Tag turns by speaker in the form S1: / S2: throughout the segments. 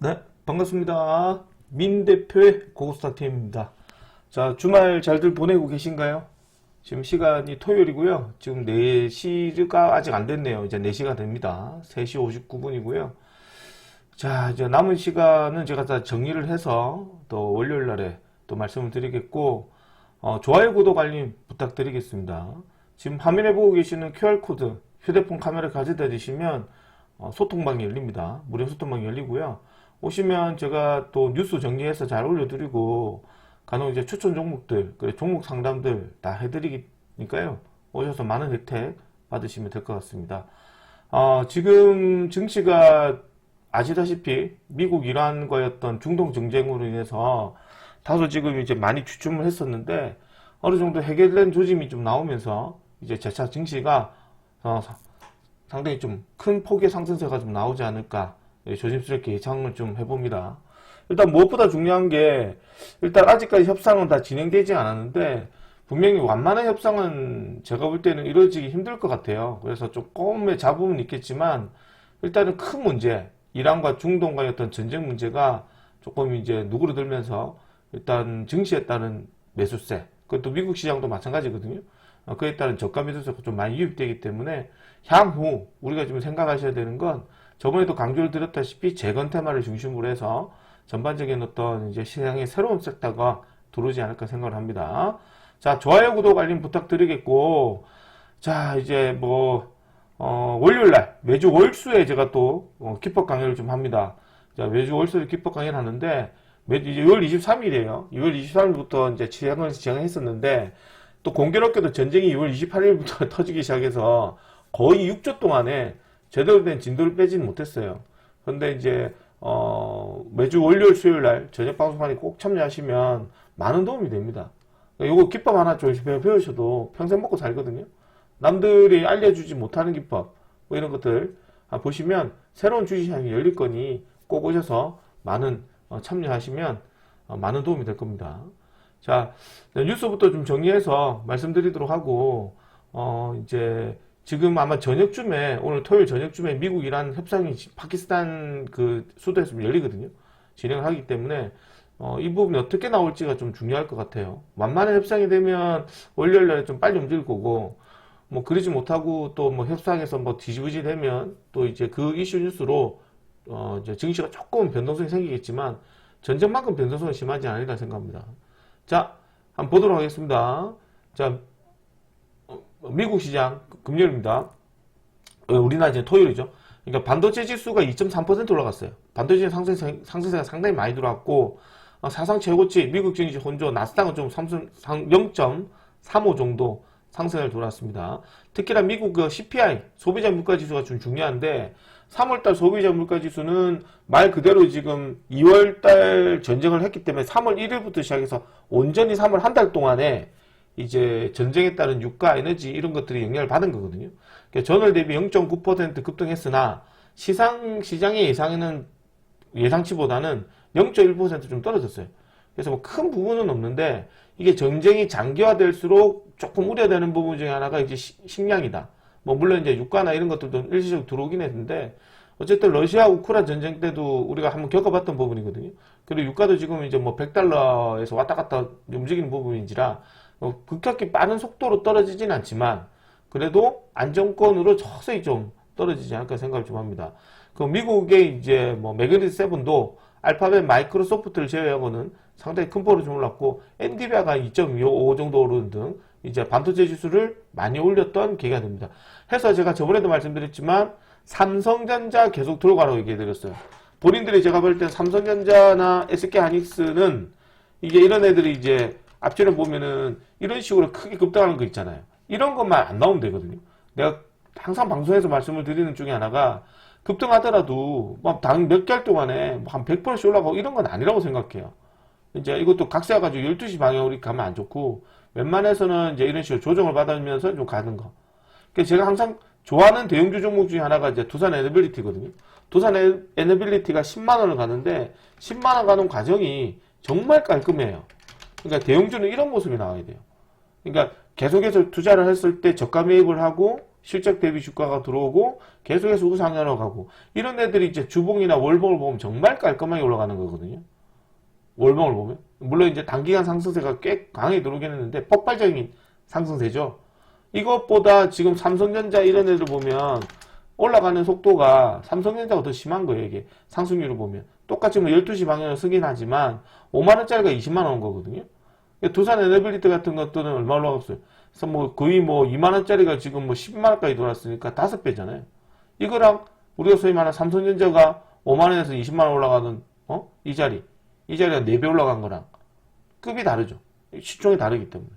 S1: 네, 반갑습니다. 민 대표의 고고스타팀입니다. 자, 주말 잘들 보내고 계신가요? 지금 시간이 토요일이고요. 지금 4시가 아직 안 됐네요. 이제 4시가 됩니다. 3시 59분이고요. 자, 이제 남은 시간은 제가 다 정리를 해서 또 월요일 날에 또 말씀을 드리겠고, 좋아요, 구독, 알림 부탁드리겠습니다. 지금 화면에 보고 계시는 QR코드, 휴대폰 카메라 가져다 주시면 소통방이 열립니다. 무료 소통방이 열리고요. 오시면 제가 또 뉴스 정리해서 잘 올려드리고 간혹 이제 추천 종목들, 그래 종목 상담들 다 해드리니까요. 오셔서 많은 혜택 받으시면 될 것 같습니다. 지금 증시가 아시다시피 미국 이란과였던 중동 정쟁으로 인해서 다소 지금 이제 많이 주춤을 했었는데 어느 정도 해결된 조짐이 좀 나오면서 이제 재차 증시가 상당히 좀 큰 폭의 상승세가 좀 나오지 않을까 조심스럽게 예상을 좀 해봅니다. 일단 무엇보다 중요한 게 일단 아직까지 협상은 다 진행되지 않았는데 분명히 완만한 협상은 제가 볼 때는 이루어지기 힘들 것 같아요. 그래서 조금의 잡음은 있겠지만 일단은 큰 문제, 이란과 중동과의 어떤 전쟁 문제가 조금 이제 누그러들면서 일단 증시에 따른 매수세, 그것도 미국 시장도 마찬가지거든요. 그에 따른 저가 매수세가 좀 많이 유입되기 때문에 향후 우리가 좀 생각하셔야 되는 건 저번에도 강조를 드렸다시피 재건 테마를 중심으로 해서 전반적인 어떤 이제 시장의 새로운 섹터가 들어오지 않을까 생각을 합니다. 자, 좋아요, 구독, 알림 부탁드리겠고, 자, 이제 월요일날, 매주 월수에 제가 또 기법 강의를 좀 합니다. 자, 매주 월수에 기법 강의를 하는데, 이제 6월 23일이에요. 6월 23일부터 이제 진행했었는데, 또 공교롭게도 전쟁이 6월 28일부터 터지기 시작해서 거의 6주 동안에 제대로 된 진도를 빼지는 못했어요. 그런데 이제 매주 월요일 수요일 날 저녁 방송판에 꼭 참여하시면 많은 도움이 됩니다. 요거 기법 하나 좀 배우셔도 평생 먹고 살거든요. 남들이 알려주지 못하는 기법 이런 것들 보시면 새로운 주식시장이 열릴 거니 꼭 오셔서 많은 참여하시면 많은 도움이 될 겁니다. 자, 뉴스부터 좀 정리해서 말씀드리도록 하고 이제 지금 아마 저녁쯤에, 오늘 토요일 저녁쯤에 미국 이란 협상이 파키스탄 그 수도에서 열리거든요. 진행을 하기 때문에 이 부분이 어떻게 나올지가 좀 중요할 것 같아요. 완만한 협상이 되면 월요일 날에 좀 빨리 움직일 거고, 그러지 못하고 또 협상에서 뒤집어지 되면 또 이제 그 이슈 뉴스로 이제 증시가 조금 변동성이 생기겠지만 전쟁만큼 변동성이 심하지 않으리라 생각합니다. 자, 한번 보도록 하겠습니다. 자, 미국 시장 금요일입니다. 우리나라 이제 토요일이죠. 그러니까 반도체 지수가 2.3% 올라갔어요. 반도체 상승세가 상당히 많이 들어왔고, 사상 최고치 미국 증시 혼조 나스닥은 좀 0.35 정도 상승을 돌았습니다. 특히나 미국 그 CPI 소비자 물가 지수가 좀 중요한데 3월달 소비자 물가 지수는 말 그대로 지금 2월달 전쟁을 했기 때문에 3월 1일부터 시작해서 온전히 3월 한 달 동안에 이제 전쟁에 따른 유가, 에너지 이런 것들이 영향을 받은 거거든요. 그러니까 전월 대비 0.9% 급등했으나 시장의 예상치보다는 0.1% 좀 떨어졌어요. 그래서 큰 부분은 없는데 이게 전쟁이 장기화될수록 조금 우려되는 부분 중에 하나가 이제 식량이다. 물론 이제 유가나 이런 것들도 일시적으로 들어오긴 했는데 어쨌든 러시아 우크라이나 전쟁 때도 우리가 한번 겪어봤던 부분이거든요. 그리고 유가도 지금 이제 $100에서 왔다 갔다 움직이는 부분인지라 급격히 빠른 속도로 떨어지진 않지만 그래도 안정권으로 서서히 좀 떨어지지 않을까 생각을 좀 합니다. 그 미국의 이제 매그니스 세븐도 알파벳 마이크로소프트를 제외하고는 상당히 큰 폭으로 좀 올랐고 엔비디아가 2.25 정도 오르는 등 이제 반도체 지수를 많이 올렸던 계기가 됩니다. 해서 제가 저번에도 말씀드렸지만 삼성전자 계속 들어가라고 얘기해드렸어요. 본인들이 제가 볼 때 삼성전자나 SK하이닉스는 이게 이런 애들이 이제 앞전에 보면은 이런 식으로 크게 급등하는 거 있잖아요. 이런 것만 안 나오면 되거든요. 내가 항상 방송에서 말씀을 드리는 중에 하나가 급등하더라도 몇 개월 동안에 한 100%씩 올라가고 이런 건 아니라고 생각해요. 이제 이것도 각세 가지고 12시 방향으로 가면 안 좋고 웬만해서는 이제 이런 식으로 조정을 받으면서 좀 가는 거. 그래서 제가 항상 좋아하는 대형주 종목 중에 하나가 이제 두산 에너빌리티거든요. 두산 에너빌리티가 10만원을 가는데 10만원 가는 과정이 정말 깔끔해요. 그러니까 대형주는 이런 모습이 나와야 돼요. 그러니까 계속해서 투자를 했을 때 저가 매입을 하고 실적 대비 주가가 들어오고 계속해서 우상향으로 가고 이런 애들이 이제 주봉이나 월봉을 보면 정말 깔끔하게 올라가는 거거든요. 월봉을 보면 물론 이제 단기간 상승세가 꽤 강하게 들어오긴 했는데 폭발적인 상승세죠. 이것보다 지금 삼성전자 이런 애들 보면 올라가는 속도가 삼성전자가 더 심한 거예요. 이게 상승률을 보면 똑같이 뭐 12시 방향으로 쓰긴 하지만 5만원짜리가 20만원 온 거거든요. 두산 에너빌리티 같은 것들은 얼마 올라갔어요? 그래서 뭐 거의 뭐 2만원짜리가 지금 뭐 10만원까지 돌았으니까 5배잖아요. 이거랑 우리가 소위 말하는 삼성전자가 5만원에서 20만원 올라가는 이 자리가 4배 올라간 거랑 급이 다르죠. 시총이 다르기 때문에.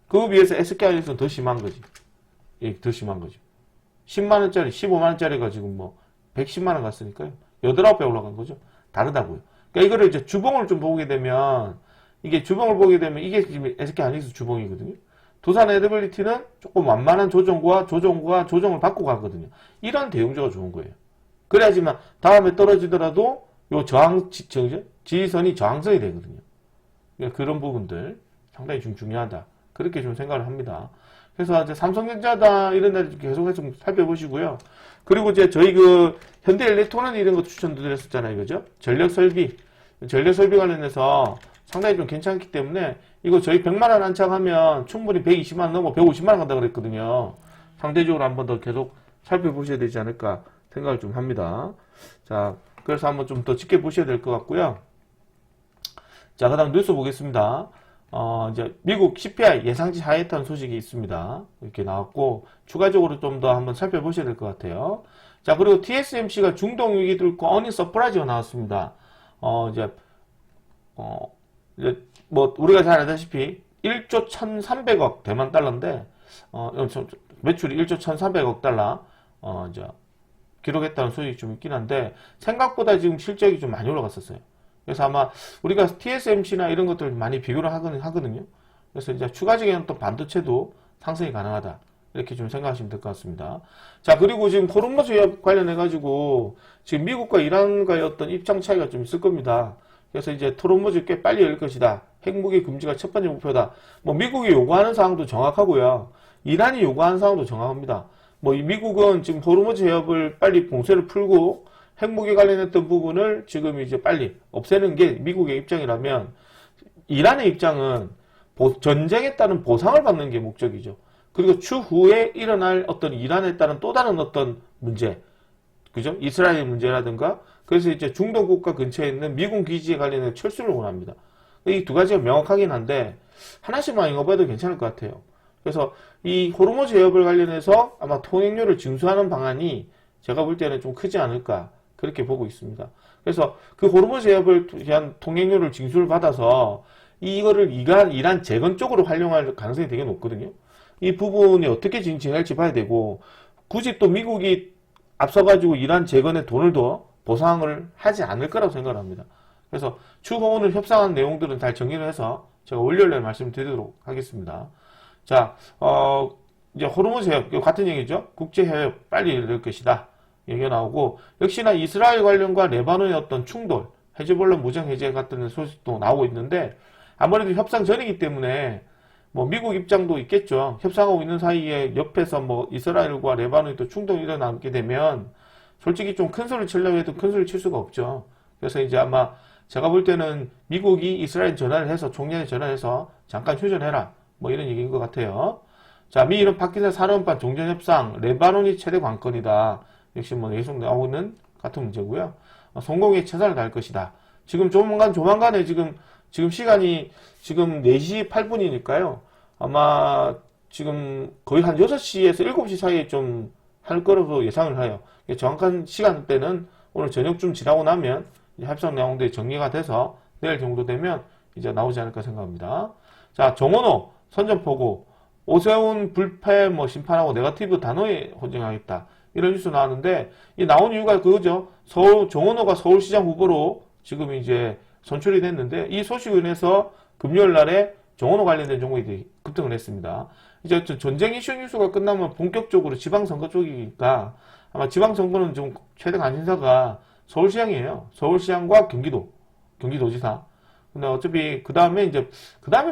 S1: 그에 비해서 SK하이닉스는 더 심한 거지. 예, 더 심한 거죠. 10만원짜리, 15만원짜리가 지금 뭐 110만원 갔으니까요. 8, 9배 올라간 거죠. 다르다고요. 그러니까 이거를 이제 주봉을 좀 보게 되면 이게 주봉을 보게 되면 이게 지금 SK하이닉스 주봉이거든요. 두산 에너빌리티는 조금 완만한 조정을 받고 가거든요. 이런 대응조가 좋은 거예요. 그래야지만 다음에 떨어지더라도 요 지지선이 저항선이 되거든요. 그러니까 그런 부분들 상당히 좀 중요하다. 그렇게 좀 생각을 합니다. 그래서 이제 삼성전자다 이런 데를 계속해서 좀 살펴보시고요. 그리고 이제 저희 그 현대엘렉트로닉 이런 거 추천드렸었잖아요. 그죠? 전력설비 관련해서 상당히 좀 괜찮기 때문에 이거 저희 100만원 안착하면 충분히 120만원 넘어 150만원 간다 그랬거든요. 상대적으로 한번 더 계속 살펴보셔야 되지 않을까 생각을 좀 합니다. 자, 그래서 한번 좀 더 지켜보셔야 될 것 같고요. 자, 그 다음 뉴스 보겠습니다. 이제 미국 CPI 예상치 하회했다는 소식이 있습니다. 이렇게 나왔고, 추가적으로 좀 더 한번 살펴보셔야 될 것 같아요. 자, 그리고 TSMC가 중동 위기 뚫고 어닝 서프라이즈가 나왔습니다. 이제 뭐, 우리가 잘 알다시피 1조 1,300억 대만 달러인데, 매출이 1조 1,300억 달러, 이제, 기록했다는 소식이 좀 있긴 한데, 생각보다 지금 실적이 좀 많이 올라갔었어요. 그래서 아마 우리가 TSMC나 이런 것들 많이 비교를 하거든요. 그래서 이제 추가적인 또 반도체도 상승이 가능하다. 이렇게 좀 생각하시면 될 것 같습니다. 자, 그리고 지금 호르무즈 해협 관련해가지고 지금 미국과 이란과의 어떤 입장 차이가 좀 있을 겁니다. 그래서 이제 호르무즈 꽤 빨리 열릴 것이다. 핵무기 금지가 첫 번째 목표다. 뭐 미국이 요구하는 사항도 정확하고요. 이란이 요구하는 사항도 정확합니다. 뭐 이 미국은 지금 호르무즈 해협을 빨리 봉쇄를 풀고 핵무기 관련했던 부분을 지금 이제 빨리 없애는 게 미국의 입장이라면 이란의 입장은 전쟁에 따른 보상을 받는 게 목적이죠. 그리고 추후에 일어날 어떤 이란에 따른 또 다른 어떤 문제, 그죠? 이스라엘 문제라든가 그래서 이제 중동 국가 근처에 있는 미군 기지에 관련된 철수를 원합니다. 이 두 가지가 명확하긴 한데 하나씩만 읽어봐도 괜찮을 것 같아요. 그래서 이 호르무즈 해협을 관련해서 아마 통행료를 징수하는 방안이 제가 볼 때는 좀 크지 않을까 그렇게 보고 있습니다. 그래서 그 호르무즈 해협을 위한 통행료를 징수를 받아서 이거를 이란 재건 쪽으로 활용할 가능성이 되게 높거든요. 이 부분이 어떻게 진행할지 봐야 되고 굳이 또 미국이 앞서가지고 이란 재건에 돈을 더 보상을 하지 않을 거라고 생각을 합니다. 그래서 추후 오늘 협상한 내용들은 잘 정리를 해서 제가 월요일에 말씀드리도록 하겠습니다. 자, 이제 호르무즈 해협, 같은 얘기죠. 국제 해협 빨리 열릴 것이다. 얘기가 나오고, 역시나 이스라엘 관련과 레바논의 어떤 충돌, 헤즈볼라 무장 해제 같은 소식도 나오고 있는데, 아무래도 협상 전이기 때문에, 뭐, 미국 입장도 있겠죠. 협상하고 있는 사이에 옆에서 뭐, 이스라엘과 레바논이 또 충돌이 일어나게 되면, 솔직히 좀 큰 소리 치려고 해도 큰 소리 칠 수가 없죠. 그래서 이제 아마, 제가 볼 때는 미국이 이스라엘 전화를 해서, 총리한테 전화를 해서, 잠깐 휴전해라. 뭐, 이런 얘기인 것 같아요. 자, 미일은 파키스탄 산업반 종전협상, 레바논이 최대 관건이다. 역시 뭐 계속 나오는 같은 문제고요. 성공에 최선을 다할 것이다. 지금 조만간에 지금 시간이 지금 4시 8분이니까요. 아마 지금 거의 한 6시에서 7시 사이에 좀 할 거라고 예상을 해요. 정확한 시간대는 오늘 저녁쯤 지나고 나면 협상 내용들이 정리가 돼서 내일 정도 되면 이제 나오지 않을까 생각합니다. 자, 정원호 선전포고 오세훈 불패 뭐 심판하고 네거티브 단호히 헌정하겠다. 이런 뉴스 나왔는데, 이 나온 이유가 그거죠. 정원호가 서울시장 후보로 지금 이제 선출이 됐는데, 이 소식으로 인해서 금요일 날에 정원호 관련된 종목이 급등을 했습니다. 이제 전쟁 이슈 뉴스가 끝나면 본격적으로 지방선거 쪽이니까, 아마 지방선거는 좀 최대 관심사가 서울시장이에요. 서울시장과 경기도지사. 근데 어차피 그 다음에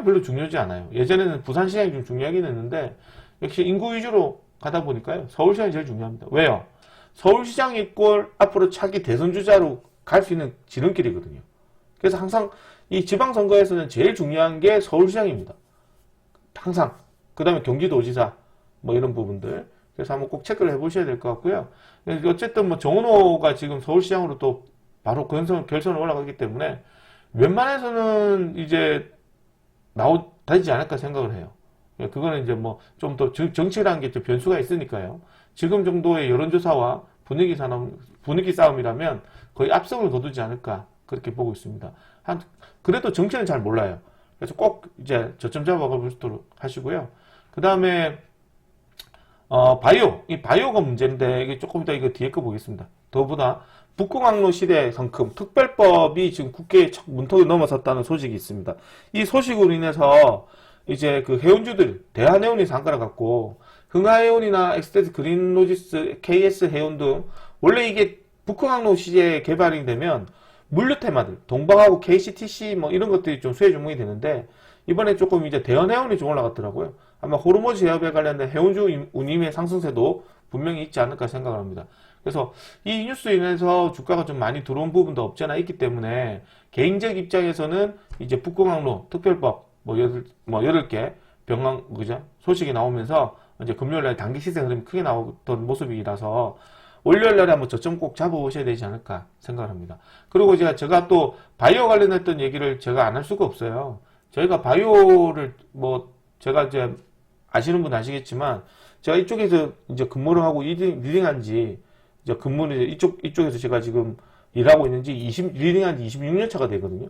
S1: 별로 중요하지 않아요. 예전에는 부산시장이 좀 중요하긴 했는데, 역시 인구 위주로 가다 보니까요. 서울시장이 제일 중요합니다. 왜요? 서울시장이 꼴 앞으로 차기 대선주자로 갈 수 있는 지름길이거든요. 그래서 항상 이 지방선거에서는 제일 중요한 게 서울시장입니다. 항상. 그 다음에 경기도지사 뭐 이런 부분들. 그래서 한번 꼭 체크를 해보셔야 될 것 같고요. 어쨌든 뭐 정은호가 지금 서울시장으로 또 바로 결선을 올라가기 때문에 웬만해서는 이제 되지 않을까 생각을 해요. 그거는 이제 뭐 좀 더 정치라는 게 좀 변수가 있으니까요. 지금 정도의 여론조사와 분위기 싸움이라면 거의 압승을 거두지 않을까 그렇게 보고 있습니다. 그래도 정치는 잘 몰라요. 그래서 꼭 이제 저점 잡아가보도록 하시고요. 그 다음에 이 바이오가 문제인데 이게 조금 이따 이거 뒤에 거 보겠습니다. 더보다 북공항로 시대 성큼 특별법이 지금 국회에 문턱을 넘어섰다는 소식이 있습니다. 이 소식으로 인해서 이제 그 해운주들, 대한해운이 상가를 갖고 흥하해운이나 엑스테스 그린로지스, KS해운 등 원래 이게 북흥항로 시제에 개발이 되면 물류 테마들, 동방하고 KCTC 뭐 이런 것들이 좀 수혜 종목이 되는데 이번에 조금 이제 대한해운이 좀 올라갔더라고요. 아마 호르무즈 해협에 관련된 해운주 운임의 상승세도 분명히 있지 않을까 생각을 합니다. 그래서 이 뉴스로 인해서 주가가 좀 많이 들어온 부분도 없지 않아 있기 때문에 개인적 입장에서는 이제 북공항로 특별법 뭐 8개 그죠? 소식이 나오면서 이제 금요일날 단기 시세 흐름이 크게 나오던 모습이라서 월요일날에 한번 저점 꼭 잡아보셔야 되지 않을까 생각을 합니다. 그리고 제가 또 바이오 관련했던 얘기를 제가 안 할 수가 없어요. 저희가 바이오를 제가 이제 아시는 분 아시겠지만 제가 이쪽에서 이제 근무를 하고 리딩한 지 이제 근무를 이쪽에서 제가 지금 일하고 있는지 리딩한 지 26년 차가 되거든요.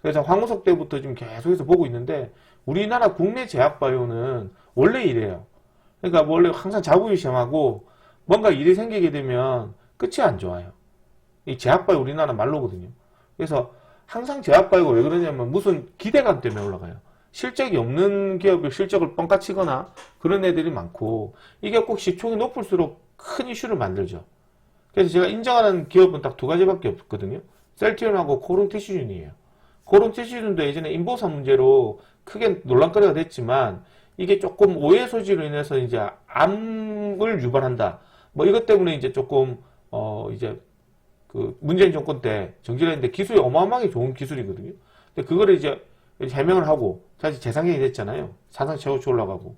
S1: 그래서 황우석 때부터 지금 계속해서 보고 있는데 우리나라 국내 제약바이오는 원래 이래요. 그러니까 원래 항상 자부심하고 뭔가 일이 생기게 되면 끝이 안 좋아요. 이 제약바이오 우리나라 말로거든요. 그래서 항상 제약바이오가 왜 그러냐면 무슨 기대감 때문에 올라가요. 실적이 없는 기업의 실적을 뻥까치거나 그런 애들이 많고 이게 꼭 시총이 높을수록 큰 이슈를 만들죠. 그래서 제가 인정하는 기업은 딱 2가지밖에 없거든요. 셀티온하고 코론티시준이에요. 코론티시준도 예전에 인보사 문제로 크게 논란거리가 됐지만 이게 조금 오해 소지로 인해서 이제 암을 유발한다. 뭐 이것 때문에 이제 조금 이제 그 문재인 정권 때 정지를 했는데 기술이 어마어마하게 좋은 기술이거든요. 근데 그거를 이제 해명을 하고 사실 재상경이 됐잖아요. 사상 최고치 올라가고.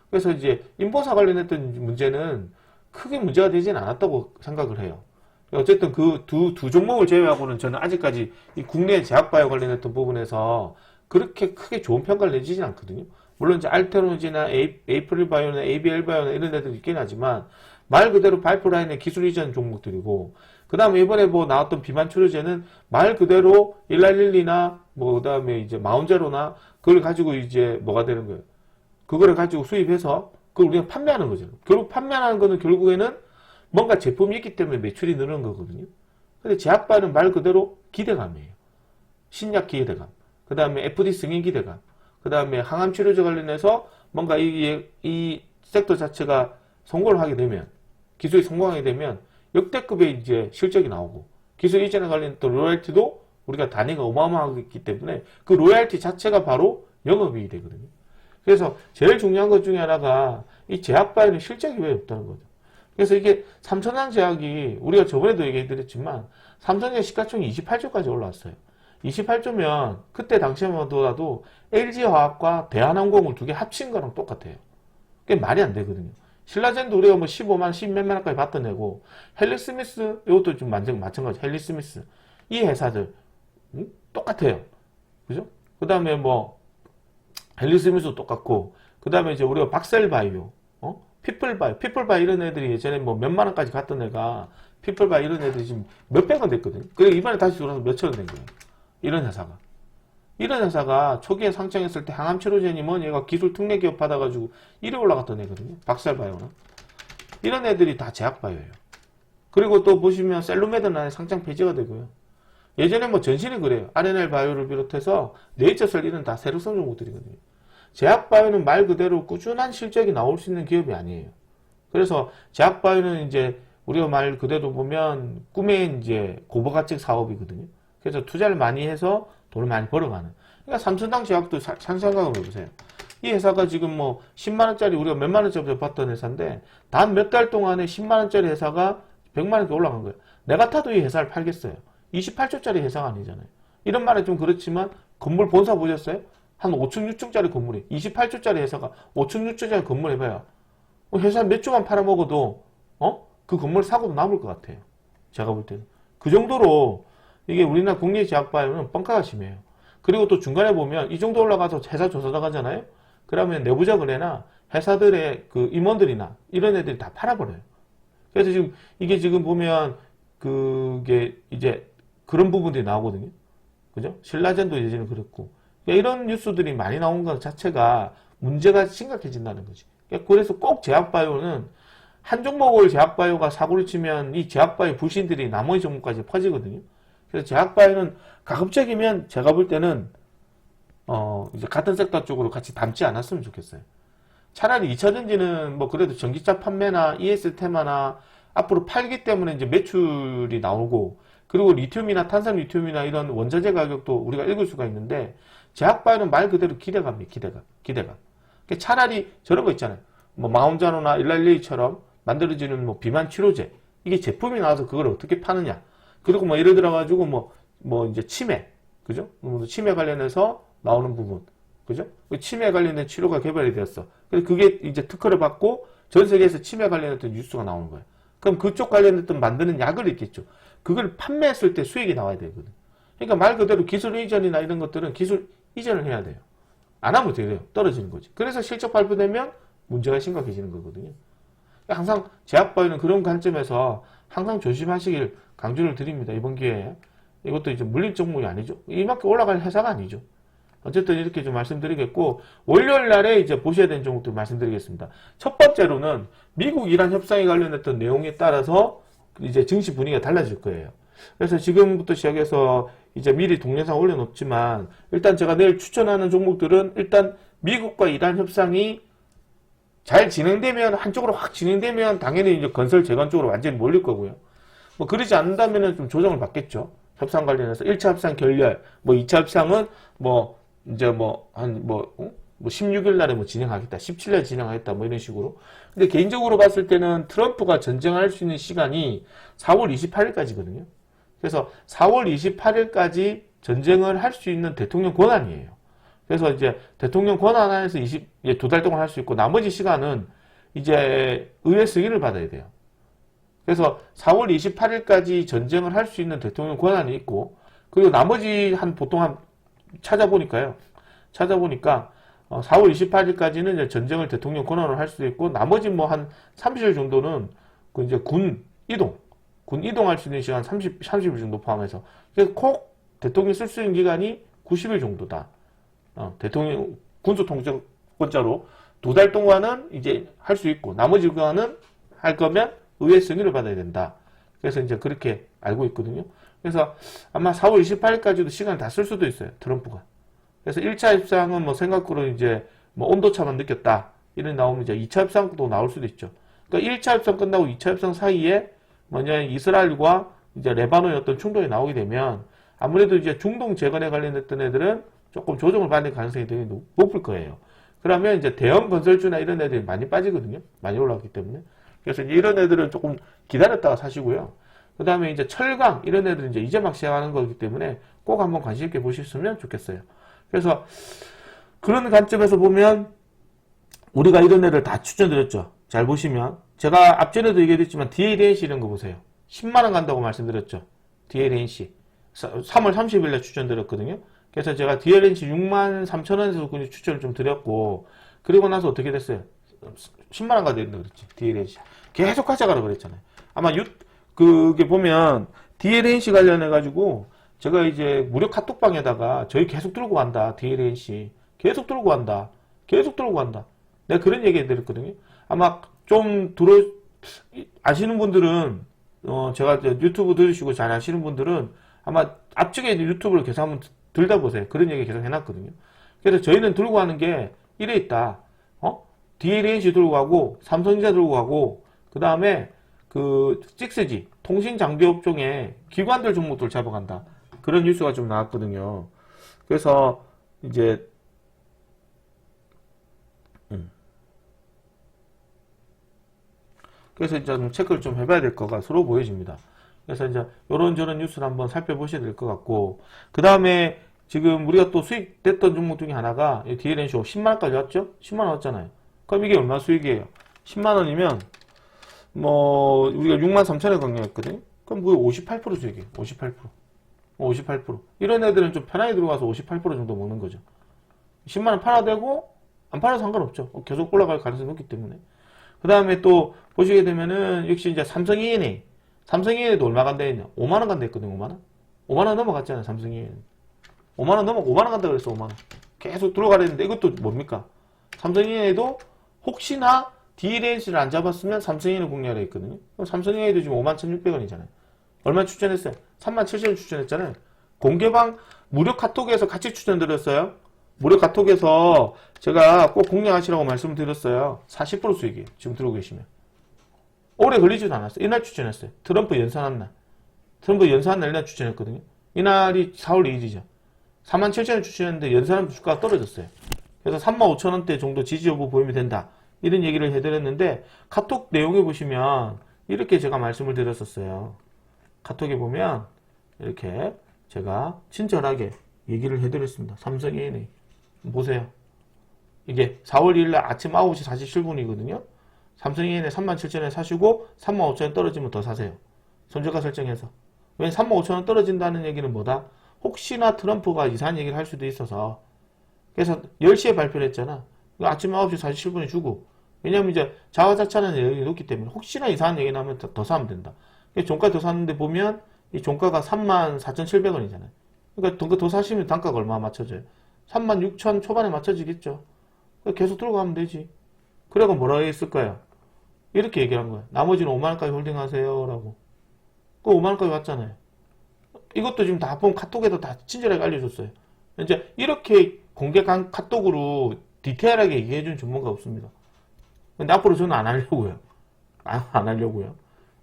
S1: 그래서 이제 인보사 관련했던 문제는 크게 문제가 되진 않았다고 생각을 해요. 어쨌든 그 두 종목을 제외하고는 저는 아직까지 이 국내 제약바이오 관련했던 부분에서 그렇게 크게 좋은 평가를 내지진 않거든요. 물론 이제 알테노지나 에이프릴 바이오나 ABL 바이오나 이런 애들이 있긴 하지만 말 그대로 파이프라인의 기술 이전 종목들이고 그 다음에 이번에 나왔던 비만 치료제는 말 그대로 일라릴리나 그 다음에 이제 마운제로나 그걸 가지고 이제 뭐가 되는 거예요. 그거를 가지고 수입해서 그걸 우리가 판매하는 거죠. 결국 판매하는 거는 결국에는 뭔가 제품이 있기 때문에 매출이 느는 거거든요. 근데 제약바이오는 말 그대로 기대감이에요. 신약 기대감. 그 다음에 FD 승인 기대감. 그 다음에 항암 치료제 관련해서 뭔가 이 섹터 자체가 성공을 하게 되면, 기술이 성공하게 되면 역대급의 이제 실적이 나오고, 기술 이전에 관련된 로열티도 우리가 단위가 어마어마하기 때문에 그 로열티 자체가 바로 영업이익이 되거든요. 그래서 제일 중요한 것 중에 하나가 이 제약바이오는 실적이 왜 없다는 거죠. 그래서 이게 삼천왕 제약이 우리가 저번에도 얘기해드렸지만 삼성제약 시가총이 28조까지 올라왔어요. 28조면 그때 당시만 하더라도 LG화학과 대한항공을 2개 합친 거랑 똑같아요. 그게 말이 안 되거든요. 신라젠도 우리가 15만, 10몇만 원까지 받던 애고 헬리스미스 이것도 좀 마찬가지. 헬리스미스 이 회사들 똑같아요. 그죠? 그 다음에 헬리스미스도 똑같고 그 다음에 이제 우리가 박셀바이오 피플바이 이런 애들이 예전에 몇만 원까지 갔던 애가 피플바이 이런 애들이 지금 몇백 원 됐거든요. 그리고 이번에 다시 들어와서 몇천 원 된 거예요. 이런 회사가 초기에 상장했을 때 항암치료제니 얘가 기술 특례 기업 받아가지고 1위 올라갔던 애거든요. 박셀바이오는. 이런 애들이 다 제약바이오예요. 그리고 또 보시면 셀루메드는 상장 폐지가 되고요. 예전에 전신이 그래요. RNL 바이오를 비롯해서 네이처셀 이런 다 세력성 종목들이거든요. 제약바이오는 말 그대로 꾸준한 실적이 나올 수 있는 기업이 아니에요. 그래서 제약바이오는 이제 우리가 말 그대로 보면 꿈의 이제 고부가책 사업이거든요. 그래서 투자를 많이 해서 돈을 많이 벌어가는. 그러니까 삼천당 제약도 생각을 해보세요. 이 회사가 지금 뭐 10만원짜리 우리가 몇만원짜리 봤던 회사인데 단 몇 달 동안에 10만원짜리 회사가 100만원까지 올라간 거예요. 내가 타도 이 회사를 팔겠어요. 28조짜리 회사가 아니잖아요. 이런 말은 좀 그렇지만 건물 본사 보셨어요? 한 5층, 6층짜리 건물이 28조짜리 회사가 5층, 6층짜리 건물 해봐요. 회사 몇 조만 팔아먹어도 그 건물 사고도 남을 것 같아요. 제가 볼 때는. 그 정도로 이게 우리나라 국내제약바이오는 뻥카가 심해요. 그리고 또 중간에 보면 이 정도 올라가서 회사 조사 나가잖아요. 그러면 내부자 거래나 회사들의 그 임원들이나 이런 애들이 다 팔아버려요. 그래서 지금 이게 지금 보면 그게 이제 그런 부분들이 나오거든요. 그죠? 신라젠도 예전에 그랬고. 그러니까 이런 뉴스들이 많이 나온 것 자체가 문제가 심각해진다는 거지. 그래서 꼭 제약바이오는 한 종목을 제약바이오가 사고를 치면 이 제약바이오 불신들이 나머지 종목까지 퍼지거든요. 그래서 제약바이오는 가급적이면 제가 볼 때는 이제 같은 섹터 쪽으로 같이 담지 않았으면 좋겠어요. 차라리 2차전지는 뭐 그래도 전기차 판매나 ES 테마나 앞으로 팔기 때문에 이제 매출이 나오고 그리고 리튬이나 탄산 리튬이나 이런 원자재 가격도 우리가 읽을 수가 있는데 제약바이오는 말 그대로 기대감이에요. 기대감. 그러니까 차라리 저런 거 있잖아요. 뭐 마운자노나 일랄레이처럼 만들어지는 뭐 비만 치료제 이게 제품이 나와서 그걸 어떻게 파느냐. 그리고 뭐 예를 들어 가지고 뭐 이제 치매 그죠? 치매 관련해서 나오는 부분 그죠? 치매 관련된 치료가 개발이 되었어. 그게 이제 특허를 받고 전 세계에서 치매 관련했던 뉴스가 나오는 거예요. 그럼 그쪽 관련했던 만드는 약을 있겠죠. 그걸 판매했을 때 수익이 나와야 되거든. 그러니까 말 그대로 기술 이전이나 이런 것들은 기술 이전을 해야 돼요. 안 하면 어떻게 돼요? 떨어지는 거지. 그래서 실적 발표되면 문제가 심각해지는 거거든요. 항상 제약바이오는 그런 관점에서 항상 조심하시길 강조를 드립니다. 이번 기회에. 이것도 이제 물린 종목이 아니죠. 이만큼 올라갈 회사가 아니죠. 어쨌든 이렇게 좀 말씀드리겠고, 월요일 날에 이제 보셔야 되는 종목들 말씀드리겠습니다. 첫 번째로는 미국 이란 협상에 관련했던 내용에 따라서 이제 증시 분위기가 달라질 거예요. 그래서 지금부터 시작해서 이제 미리 동영상 올려놓지만, 일단 제가 내일 추천하는 종목들은 일단 미국과 이란 협상이 잘 진행되면, 한쪽으로 확 진행되면 당연히 이제 건설 재건 쪽으로 완전히 몰릴 거고요. 뭐 그러지 않는다면은 좀 조정을 받겠죠. 협상 관련해서 1차 협상 결렬, 뭐 2차 협상은 뭐 이제 뭐 16일 날에 뭐 진행하겠다, 17일 진행하겠다, 뭐 이런 식으로. 근데 개인적으로 봤을 때는 트럼프가 전쟁할 수 있는 시간이 4월 28일까지거든요. 그래서 4월 28일까지 전쟁을 할 수 있는 대통령 권한이에요. 그래서 이제 대통령 권한 안에서 2달 동안 할 수 있고 나머지 시간은 이제 의회 승인을 받아야 돼요. 그래서 4월 28일까지 전쟁을 할 수 있는 대통령 권한이 있고, 그리고 나머지 보통 찾아보니까 4월 28일까지는 이제 전쟁을 대통령 권한으로 할 수도 있고, 나머지 뭐 한 30일 정도는 그 이제 군 이동할 수 있는 시간 30일 정도 포함해서. 그래서 콕 대통령이 쓸 수 있는 기간이 90일 정도다. 대통령 군수통제권자로 2달 동안은 이제 할 수 있고, 나머지 기간은 할 거면 의회 승인을 받아야 된다. 그래서 이제 그렇게 알고 있거든요. 그래서 아마 4월 28일까지도 시간을 다 쓸 수도 있어요. 트럼프가. 그래서 1차 협상은 뭐 생각으로 이제 뭐 온도차만 느꼈다. 이런 나오면 이제 2차 협상도 나올 수도 있죠. 그러니까 1차 협상 끝나고 2차 협상 사이에 뭐냐 이스라엘과 이제 레바논의 어떤 충돌이 나오게 되면 아무래도 이제 중동 재건에 관련됐던 애들은 조금 조정을 받을 가능성이 되게 높을 거예요. 그러면 이제 대형 건설주나 이런 애들이 많이 빠지거든요. 많이 올라왔기 때문에. 그래서 이런 애들은 조금 기다렸다가 사시고요. 그 다음에 이제 철강, 이런 애들은 이제 막 시작하는 거기 때문에 꼭 한번 관심 있게 보셨으면 좋겠어요. 그래서 그런 관점에서 보면 우리가 이런 애들 다 추천드렸죠. 잘 보시면. 제가 앞전에도 얘기했지만 DLNC 이런 거 보세요. 10만원 간다고 말씀드렸죠. DLNC. 3월 30일에 추천드렸거든요. 그래서 제가 DLNC 63,000원에서 추천을 좀 드렸고, 그리고 나서 어떻게 됐어요? 10만원 가야 된다 그랬지. DLNC. 계속 하자가라 그랬잖아요. 아마 그게 보면 DLNC 관련해가지고 제가 이제 무료 카톡방에다가 저희 계속 들고 간다. DLNC. 계속 들고 간다. 내가 그런 얘기 해드렸거든요. 아마 좀 아시는 분들은, 제가 유튜브 들으시고 잘 아시는 분들은 아마 앞쪽에 유튜브를 계속 한번 들다 보세요. 그런 얘기 계속 해놨거든요. 그래서 저희는 들고 가는 게 이래 있다. DLNC 들고 가고, 삼성전자 들고 가고, 그 다음에 그 6G, 통신장비업종에 기관들 종목들 잡아간다. 그런 뉴스가 좀 나왔거든요. 그래서 이제 그래서 이제 좀 체크를 좀 해봐야 될 거가 서로 보여집니다. 그래서 이제 요런저런 뉴스를 한번 살펴보셔야 될 것 같고, 그 다음에 지금 우리가 또 수익 됐던 종목 중에 하나가 DLN쇼 10만원까지 왔죠? 10만원 왔잖아요. 그럼 이게 얼마 수익이에요? 10만원이면 뭐 우리가 6만 3천에 강력했거든요. 그럼 그게 58% 수익이에요. 58%. 58%. 이런 애들은 좀 편하게 들어가서 58% 정도 먹는 거죠. 10만원 팔아도 되고 안 팔아도 상관없죠. 계속 올라갈 가능성이 높기 때문에. 그 다음에 또 보시게 되면은 역시 이제 삼성 E&A. 삼성 E&A도 얼마 간다 했냐? 5만원 간다 했거든요. 5만원. 5만원 넘어갔잖아요. 삼성 E&A. 5만원 간다 그랬어. 5만원. 계속 들어가려는데 이것도 뭡니까? 삼성 E&A도 혹시나 DLNC를 안 잡았으면 삼성 E&A 공략을 했거든요. 그럼 삼성 E&A도 지금 51,600원이잖아요. 얼마 추천했어요? 37,000원 추천했잖아요. 공개방 무료 카톡에서 같이 추천드렸어요. 무료 카톡에서 제가 꼭 공략하시라고 말씀드렸어요. 40% 수익이에요. 지금 들어오고 계시면. 오래 걸리지도 않았어요. 이날 추천했어요. 트럼프 연설한 날. 트럼프 연설한 날 이날 추천했거든요. 이날이 4월 2일이죠. 47,000원 추천했는데 연설하면서 주가가 떨어졌어요. 그래서 35,000원대 정도 지지 여부 보이면 된다. 이런 얘기를 해드렸는데 카톡 내용에 보시면 이렇게 제가 말씀을 드렸었어요. 카톡에 보면 이렇게 제가 친절하게 얘기를 해드렸습니다. 삼성 E&A 보세요. 이게 4월 2일 날 아침 9시 47분이거든요. 삼성 E&A 37,000원에 사시고 35,000원 떨어지면 더 사세요. 손절가 설정해서. 왜 35,000원 떨어진다는 얘기는 뭐다? 혹시나 트럼프가 이상한 얘기를 할 수도 있어서. 그래서 10시에 발표를 했잖아. 아침 9시 47분에 주고. 왜냐면 이제 자화자찬한 내용이 높기 때문에 혹시나 이상한 얘기 나면 더 사면 된다. 종가 더 샀는데 보면 이 종가가 34,700원이잖아요. 그러니까 종가 더 사시면 단가가 얼마 맞춰져요? 36,000 초반에 맞춰지겠죠. 계속 들어가면 되지. 그래가 뭐라고 했을까요? 이렇게 얘기한 거예요. 나머지는 5만원까지 홀딩하세요. 라고. 그 5만원까지 왔잖아요. 이것도 지금 다 보면 카톡에도 다 친절하게 알려줬어요. 이제 이렇게 공개 카톡으로 디테일하게 얘기해준 전문가 없습니다. 근데 앞으로 저는 안 하려고요. 안 하려고요.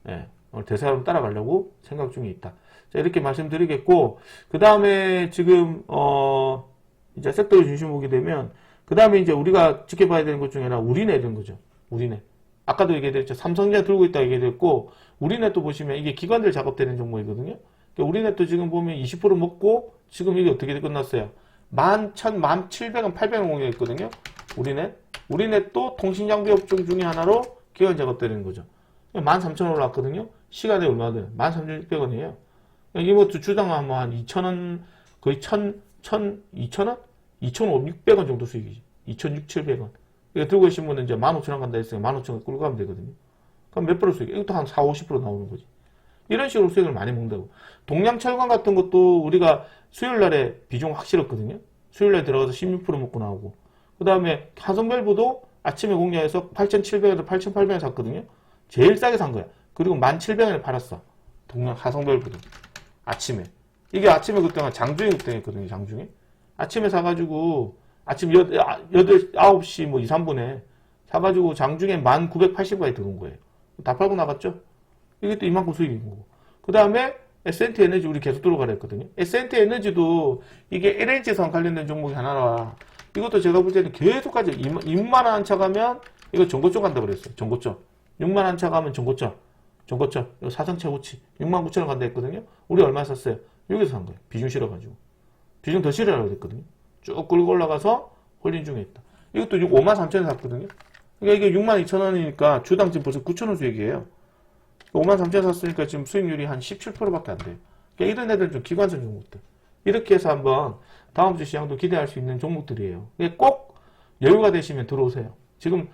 S1: 예. 오늘 대사로 따라가려고 생각 중에 있다. 자, 이렇게 말씀드리겠고, 그 다음에 지금, 이제 섹터를 중심 보게 되면, 그 다음에 이제 우리가 지켜봐야 되는 것 중에 하나, 우리네 되는 거죠. 우리네. 아까도 얘기해드렸죠. 삼성전자 들고 있다 얘기해드렸고, 우리네 또 보시면 이게 기관들 작업되는 종목이거든요. 그러니까 우리네 또 지금 보면 20% 먹고, 지금 이게 어떻게 끝났어요? 11,000, 1,700원, 800원 공략했거든요. 우리네 또 통신장비 업종 중에 하나로 기관 작업되는 거죠. 13,000원 올랐거든요. 시간에 얼마 돼요? 13,600원이에요. 이것도 주당 뭐 한 2,000원, 거의 2,000원? 2,500원 정도 수익이지. 2,600, 700원. 이거 들고 계신 분은 이제 15,000원 간다 했으니까 15,000원 끌고 가면 되거든요. 그럼 몇 프로 수익? 이것도 한 4, 50% 나오는 거지. 이런 식으로 수익을 많이 먹는다고. 동양철강 같은 것도 우리가 수요일 날에 비중 확실했거든요. 수요일 날에 들어가서 16% 먹고 나오고. 그 다음에 하성밸브도 아침에 공략해서 8,700원에서 8,800원 샀거든요. 제일 싸게 산 거야. 그리고 1,700원에 팔았어. 동양 하성밸브도. 아침에. 이게 아침에 그때가 장중에 그때였거든요. 장중에. 아침에 사가지고 아침 9시 뭐 2, 3분에 사가지고 장중에 1,980원에 들어온 거예요. 다 팔고 나갔죠? 이게 또 이만큼 수익인 거고. 그 다음에 S&T 에너지 우리 계속 들어가라 했거든요. S&T 에너지도 이게 LNG선 관련된 종목이 하나라. 이것도 제가 볼 때는 계속까지 6만원 안차 가면 이거 전고점 간다 그랬어요. 전고점. 6만원 안차 가면 전고점. 이거 사상 최고치. 69,000원 간다 했거든요. 우리 얼마 샀어요? 여기서 산 거예요. 비중 실어가지고. 비중 더 실으라고 했거든요. 쭉 끌고 올라가서 홀딩 중에 있다. 이것도 53,000원에 샀거든요. 그러니까 이게 62,000원이니까 주당 지금 벌써 9,000원 수익이에요. 53,000원 샀으니까 지금 수익률이 한 17%밖에 안 돼요. 그러니까 이런 애들은 좀 기관성 종목들. 이렇게 해서 한번 다음 주 시장도 기대할 수 있는 종목들이에요. 꼭 여유가 되시면 들어오세요. 지금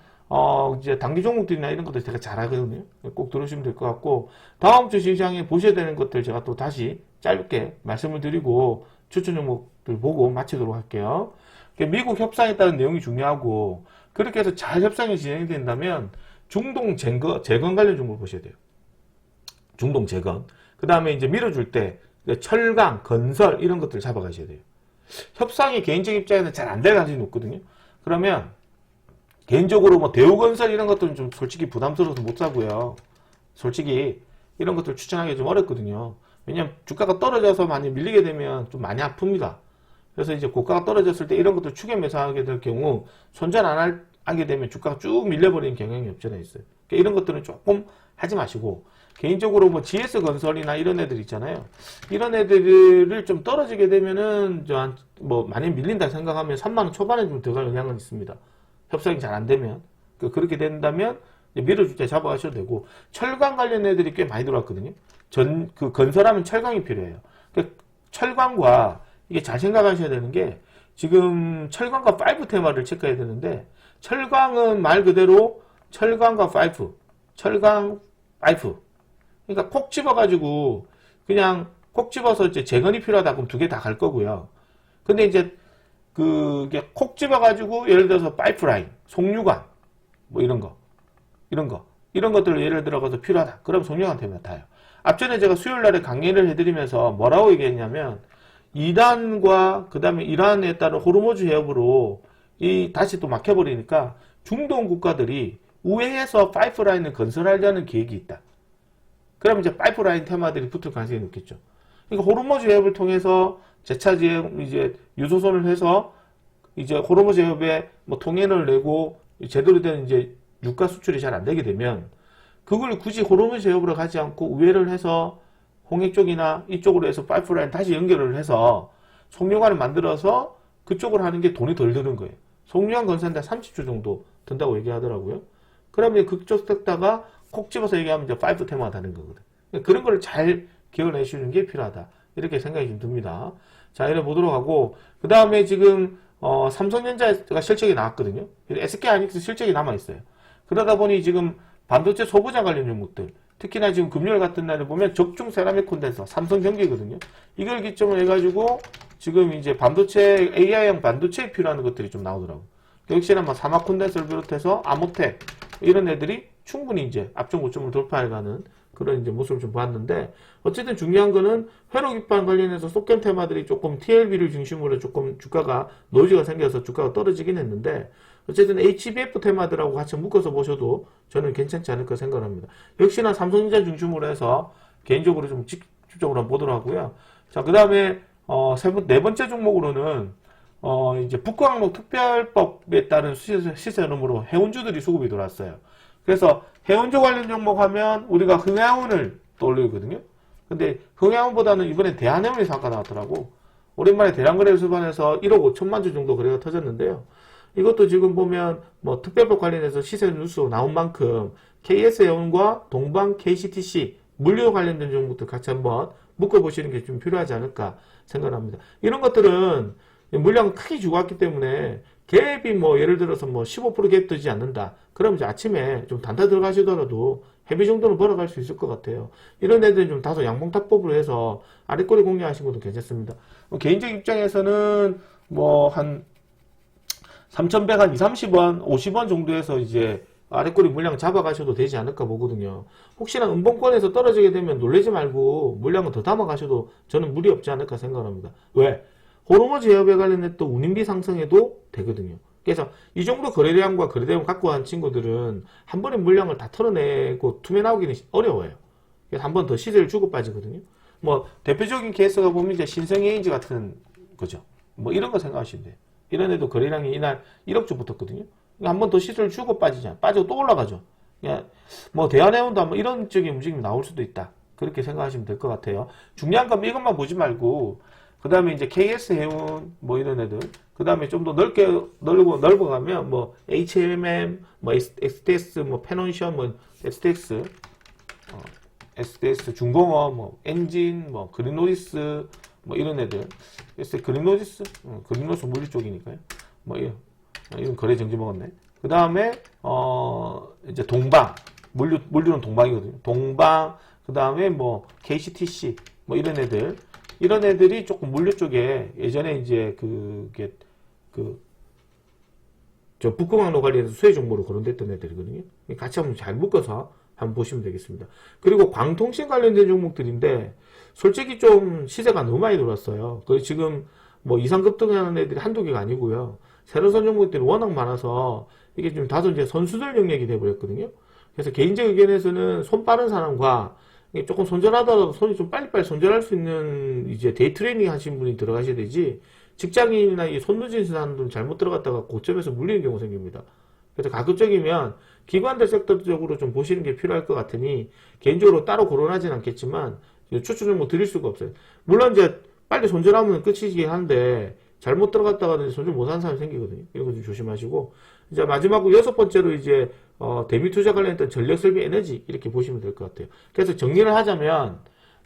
S1: 이제 단기 종목들이나 이런 것들 제가 잘하거든요. 꼭 들어오시면 될 것 같고, 다음 주 시장에 보셔야 되는 것들 제가 또 다시 짧게 말씀을 드리고 추천 종목들 보고 마치도록 할게요. 미국 협상에 따른 내용이 중요하고, 그렇게 해서 잘 협상이 진행된다면 중동 재건 관련 종목을 보셔야 돼요. 중동 재건. 그 다음에 이제 밀어줄 때 철강, 건설 이런 것들을 잡아가셔야 돼요. 협상이 개인적 입장에는 잘 안 될 가능성이 높거든요. 그러면 개인적으로 뭐 대우건설 이런 것들은 좀 솔직히 부담스러워서 못 사고요. 솔직히 이런 것들 추천하기 좀 어렵거든요. 왜냐면 주가가 떨어져서 많이 밀리게 되면 좀 많이 아픕니다. 그래서 이제 고가가 떨어졌을 때 이런 것들 추격 매수하게 될 경우 손절 안 하게 되면 주가가 쭉 밀려버리는 경향이 없잖아 있어요. 그러니까 이런 것들은 조금 하지 마시고, 개인적으로 뭐 GS건설이나 이런 애들 있잖아요. 이런 애들을 좀 떨어지게 되면은 뭐 많이 밀린다 생각하면 3만원 초반에 좀 들어갈 영향은 있습니다. 협상이 잘 안 되면. 그렇게 된다면 밀어줄 때 잡아가셔도 되고, 철강 관련 애들이 꽤 많이 들어왔거든요. 건설하면 철강이 필요해요. 철강과 이게 잘 생각하셔야 되는 게, 지금 철강과 5 테마를 체크해야 되는데, 철강은 말 그대로 철강과 5, 철강 5. 그러니까 콕 집어가지고 그냥 콕 집어서 이제 재건이 필요하다 그럼 두 개 다 갈 거고요. 근데 이제 그게 콕 집어가지고 예를 들어서 파이프라인, 송유관 뭐 이런 것들을 예를 들어서 필요하다. 그럼 송유관 때문에 타요. 앞전에 제가 수요일날에 강의를 해드리면서 뭐라고 얘기했냐면 2단과 그 다음에 이란에 따른 호르무즈 해협으로 다시 또 막혀버리니까 중동 국가들이 우회해서 파이프라인을 건설하려는 계획이 있다. 그러면 이제 파이프라인 테마들이 붙을 가능성이 높겠죠. 그러니까 호르무즈 해협을 통해서 제차지에 이제 유조선을 해서 이제 호르무즈 해협에 뭐 통행을 내고 제대로 된 이제 유가 수출이 잘 안 되게 되면 그걸 굳이 호르무즈 해협으로 가지 않고 우회를 해서 홍해 쪽이나 이쪽으로 해서 파이프라인 다시 연결을 해서 송유관을 만들어서 그쪽으로 하는 게 돈이 덜 드는 거예요. 송유관 건설인데 30조 정도 든다고 얘기하더라고요. 그러면 그쪽 썼다가 콕 집어서 얘기하면 이제 5 테마가 되는 거거든. 그런 걸 잘 기억을 해주는 게 필요하다. 이렇게 생각이 좀 듭니다. 자, 이래 보도록 하고, 그 다음에 지금, 삼성전자가 실적이 나왔거든요. SK하이닉스 실적이 남아있어요. 그러다 보니 지금 반도체 소부장 관련 종목들, 특히나 지금 금요일 같은 날에 보면 적중 세라믹 콘덴서, 삼성전기거든요. 이걸 기점으로 해가지고 지금 이제 반도체, AI형 반도체에 필요한 것들이 좀 나오더라고요. 역시나 뭐 사막 콘덴서를 비롯해서 아모텍, 이런 애들이 충분히 이제 앞전 고점을 돌파해가는 그런 이제 모습을 좀 보았는데, 어쨌든 중요한 거는 회로 기반 관련해서 속견 테마들이 조금 TLB를 중심으로 조금 주가가 노이즈가 생겨서 주가가 떨어지긴 했는데, 어쨌든 HBF 테마들하고 같이 묶어서 보셔도 저는 괜찮지 않을까 생각합니다. 역시나 삼성전자 중심으로 해서 개인적으로 좀 집중적으로 보도록 하고요. 자, 그 다음에 네 번째 종목으로는 이제 북구항목 특별법에 따른 시세 흐름으로 해운주들이 수급이 들어왔어요. 그래서 해운주 관련 종목 하면 우리가 흥해운을 떠올리거든요. 근데 흥해운보다는 이번에 대한해운이 상가 나왔더라고. 오랜만에 대량거래 수반에서 1억 5천만 주 정도 거래가 터졌는데요. 이것도 지금 보면 뭐 특별법 관련해서 시세 뉴스 나온 만큼 KS해운과 동방 KCTC 물류 관련된 종목들 같이 한번 묶어보시는 게 좀 필요하지 않을까 생각합니다. 이런 것들은 물량을 크게 주고 왔기 때문에 갭이 뭐 예를 들어서 뭐 15% 갭 뜨지 않는다. 그럼 이제 아침에 좀 단타 들어가시더라도 헤비 정도는 벌어갈 수 있을 것 같아요. 이런 애들은 좀 다소 양봉탑법으로 해서 아래꼬리 공략하시는 것도 괜찮습니다. 개인적 입장에서는 뭐 한 3,100, 한 2, 30원, 50원 정도에서 이제 아래꼬리 물량 잡아가셔도 되지 않을까 보거든요. 혹시나 음봉권에서 떨어지게 되면 놀라지 말고 물량을 더 담아가셔도 저는 무리 없지 않을까 생각합니다. 왜? 호르무즈 해협에 관련해서 운임비 상승해도 되거든요. 그래서 이 정도 거래량과 거래대금 갖고 간 친구들은 한 번에 물량을 다 털어내고 투매 나오기는 어려워요. 그래서 한 번 더 시세를 주고 빠지거든요. 뭐 대표적인 케이스가 보면 이제 신성에인지 같은 거죠. 뭐 이런 거 생각하시면 돼요. 이런 애도 거래량이 이날 1억 주 붙었거든요. 한 번 더 시세를 주고 빠지잖아. 빠지고 또 올라가죠. 그냥 뭐 대한해운도 한번 이런 쪽의 움직임이 나올 수도 있다. 그렇게 생각하시면 될 것 같아요. 중요한 건 이것만 보지 말고 그 다음에 이제 KS해운 뭐 이런 애들 그 다음에 좀 더 넓어가면 뭐 HMM 뭐 STS 뭐 페논션 뭐 STX SDS 중공업 뭐 엔진 뭐 그린노리스 뭐 이런 애들 그린노리스 물류 쪽이니까요. 뭐 이런 거래 정지 먹었네. 그 다음에 이제 동방 물류는 동방이거든요. 동방 그 다음에 뭐 KCTC 뭐 이런 애들이 조금 물류 쪽에 예전에 이제 저 북구항로 관련해서 수혜 정보로 거론됐던 애들이거든요. 같이 한번 잘 묶어서 한번 보시면 되겠습니다. 그리고 광통신 관련된 종목들인데 솔직히 좀 시세가 너무 많이 돌았어요. 그래서 지금 뭐 이상급등하는 애들이 한두 개가 아니고요. 새로선 종목들이 워낙 많아서 이게 좀 다소 이제 선수들 영역이 돼버렸거든요. 그래서 개인적 의견에서는 손 빠른 사람과 조금 손절하더라도 손이 좀 빨리빨리 손절할 수 있는 이제 데이 트레이닝 하신 분이 들어가셔야 되지 직장인이나 이 손 늦은 사람들은 잘못 들어갔다가 고점에서 물리는 경우 생깁니다. 그래서 가급적이면 기관들 섹터적으로 좀 보시는 게 필요할 것 같으니 개인적으로 따로 거론하진 않겠지만 추천을 뭐 드릴 수가 없어요. 물론 이제 빨리 손절하면 끝이긴 한데 잘못 들어갔다가는 손절 못하는 사람이 생기거든요. 이런 거 좀 조심하시고 이제 마지막으로 여섯 번째로 이제 대비 투자 관련했던 전력 설비 에너지 이렇게 보시면 될 것 같아요. 그래서 정리를 하자면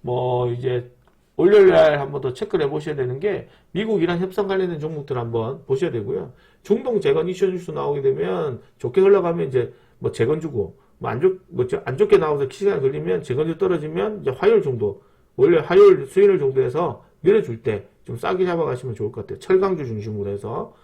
S1: 뭐 이제 월요일날 한번 더 체크를 해보셔야 되는 게 미국 이란 협상 관련된 종목들 한번 보셔야 되고요. 중동 재건 이슈 뉴스 나오게 되면 좋게 흘러가면 이제 뭐 재건주고 뭐 안 좋게 나와서 시간이 걸리면 재건주 떨어지면 이제 화요일 정도 원래 화요일 수요일 정도에서 밀어줄 때 좀 싸게 잡아가시면 좋을 것 같아요. 철강주 중심으로 해서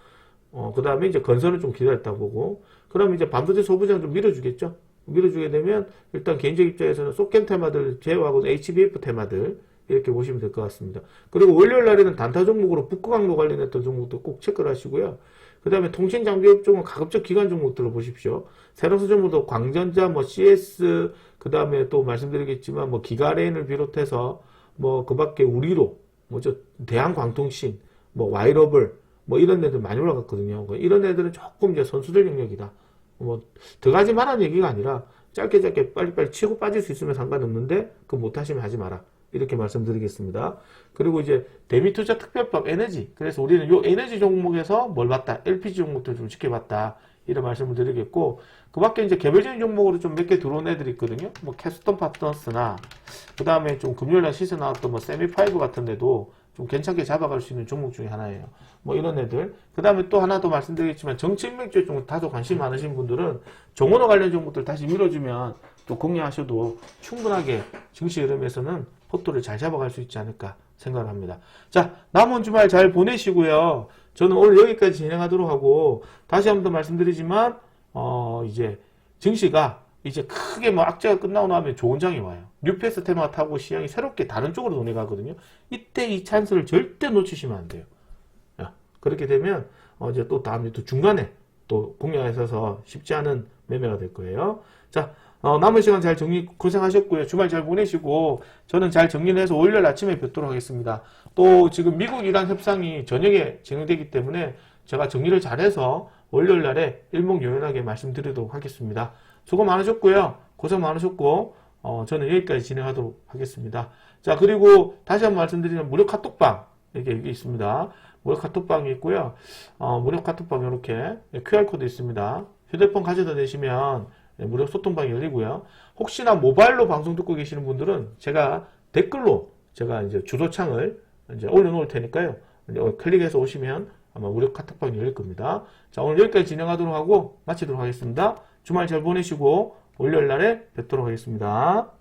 S1: 그 다음에 이제 건설을 좀 기다렸다 보고 그러면 이제 반도체 소부장 좀 밀어주겠죠. 밀어주게 되면 일단 개인적 입장에서는 속겐 테마들 제외하고 HBF 테마들 이렇게 보시면 될 것 같습니다. 그리고 월요일 날에는 단타 종목으로 북극항로 관련했던 종목도 꼭 체크를 하시고요. 그 다음에 통신장비업종은 가급적 기관 종목들을 보십시오. 새로운 종목도 광전자, 뭐 CS, 그 다음에 또 말씀드리겠지만 뭐 기가레인을 비롯해서 뭐 그 밖에 우리로, 뭐죠 대한광통신, 뭐 와이러블, 뭐 이런 애들 많이 올라갔거든요. 이런 애들은 조금 이제 선수들 영역이다. 뭐 들어가지 말라는 얘기가 아니라 짧게 빨리빨리 치고 빠질 수 있으면 상관없는데 그거 못하시면 하지 마라. 이렇게 말씀드리겠습니다. 그리고 이제 대미투자 특별법 에너지. 그래서 우리는 요 에너지 종목에서 뭘 봤다? LPG 종목들 좀 지켜봤다. 이런 말씀을 드리겠고, 그 밖에 이제 개별적인 종목으로 좀 몇 개 들어온 애들이 있거든요. 뭐 캐스턴 파트너스나, 그 다음에 좀 금요일날 시세 나왔던 뭐 세미파이브 같은 데도 좀 괜찮게 잡아갈 수 있는 종목 중에 하나예요. 뭐 이런 애들. 그 다음에 또 하나 더 말씀드리겠지만 정치인맥주에 좀 다소 관심 많으신 분들은 정원호 관련 종목들 다시 밀어주면 또 공략하셔도 충분하게 증시 흐름에서는 포토를 잘 잡아갈 수 있지 않을까 생각을 합니다. 자, 남은 주말 잘 보내시고요. 저는 오늘 여기까지 진행하도록 하고 다시 한번 더 말씀드리지만 이제 증시가 이제 크게 뭐 악재가 끝나고 나면 좋은 장이 와요. 뉴페이스 테마 타고 시장이 새롭게 다른 쪽으로 논의가거든요. 이때 이 찬스를 절대 놓치시면 안 돼요. 그렇게 되면 이제 또 다음에 또 중간에 또 공략에 있어서 쉽지 않은 매매가 될 거예요. 자, 남은 시간 잘 정리 고생하셨고요. 주말 잘 보내시고 저는 잘 정리를 해서 월요일 아침에 뵙도록 하겠습니다. 또 지금 미국 이란 협상이 저녁에 진행되기 때문에 제가 정리를 잘해서 월요일 날에 일목요연하게 말씀드리도록 하겠습니다. 수고 많으셨고요. 고생 많으셨고 저는 여기까지 진행하도록 하겠습니다. 자, 그리고 다시 한번 말씀드리면 무료 카톡방 이렇게 여기 있습니다. 무료 카톡방이 있고요. 무료 카톡방 이렇게 QR코드 있습니다. 휴대폰 가져다 대시면 무료 소통방이 열리고요. 혹시나 모바일로 방송 듣고 계시는 분들은 제가 댓글로 제가 이제 주소창을 이제 올려놓을 테니까요. 클릭해서 오시면 아마 무료 카톡방이 열릴 겁니다. 자, 오늘 여기까지 진행하도록 하고 마치도록 하겠습니다. 주말 잘 보내시고 월요일 날에 뵙도록 하겠습니다.